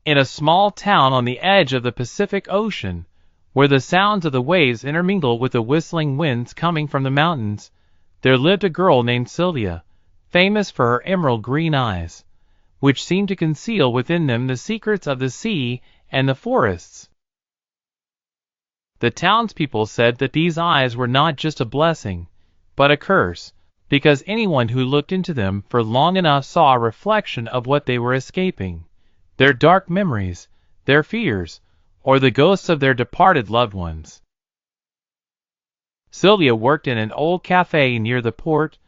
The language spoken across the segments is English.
In a small town on the edge of the Pacific Ocean, where the sounds of the waves intermingle with the whistling winds coming from the mountains, there lived a girl named Sylvia, famous for her emerald green eyes, which seemed to conceal within them the secrets of the sea and the forests. The townspeople said that these eyes were not just a blessing, but a curse, because anyone who looked into them for long enough saw a reflection of what they were escaping, their dark memories, their fears, or the ghosts of their departed loved ones. Sylvia worked in an old cafe near the port,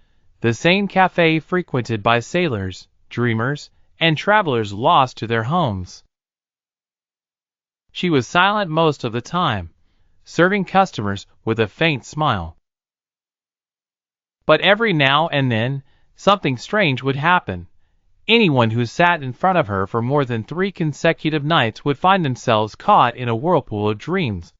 the same cafe frequented by sailors, dreamers, and travelers lost to their homes. She was silent most of the time, serving customers with a faint smile. But every now and then, something strange would happen. Anyone who sat in front of her for more than 3 consecutive nights would find themselves caught in a whirlpool of dreams,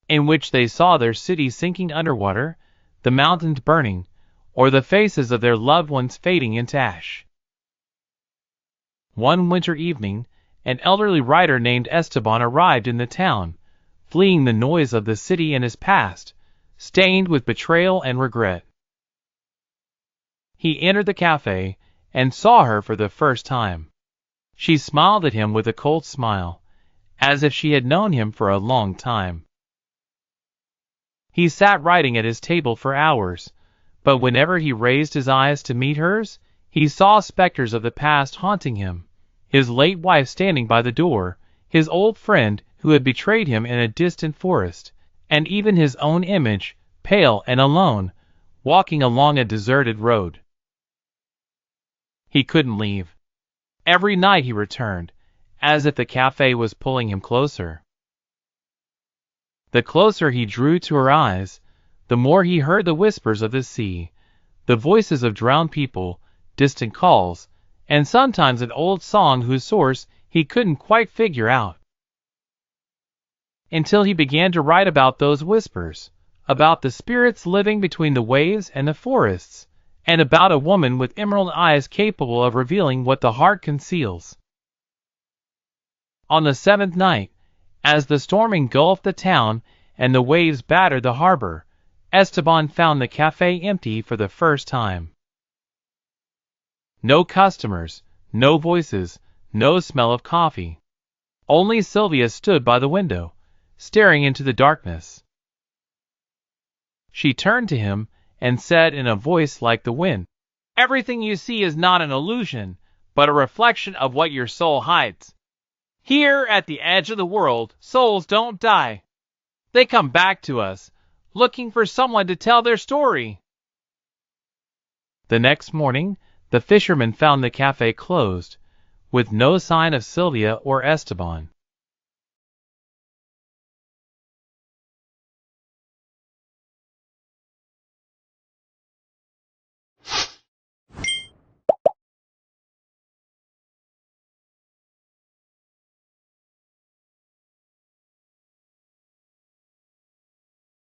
in which they saw their city sinking underwater, the mountains burning, or the faces of their loved ones fading into ash. One winter evening, an elderly writer named Esteban arrived in the town, fleeing the noise of the city and his past, stained with betrayal and regret. He entered the cafe and saw her for the first time. She smiled at him with a cold smile, as if she had known him for a long time. He sat writing at his table for hours, but whenever he raised his eyes to meet hers, he saw specters of the past haunting him, his late wife standing by the door, his old friend who had betrayed him in a distant forest, and even his own image, pale and alone, walking along a deserted road. He couldn't leave. Every night he returned, as if the cafe was pulling him closer. The closer he drew to her eyes, the more he heard the whispers of the sea, the voices of drowned people, distant calls, and sometimes an old song whose source he couldn't quite figure out. Until he began to write about those whispers, about the spirits living between the waves and the forests, and about a woman with emerald eyes capable of revealing what the heart conceals. On the 7th night, as the storm engulfed the town and the waves battered the harbor, Esteban found the cafe empty for the first time. No customers, no voices, no smell of coffee. Only Sylvia stood by the window, staring into the darkness. She turned to him and said in a voice like the wind, "Everything you see is not an illusion, but a reflection of what your soul hides. Here at the edge of the world, souls don't die. They come back to us, looking for someone to tell their story." The next morning, the fisherman found the cafe closed, with no sign of Sylvia or Esteban.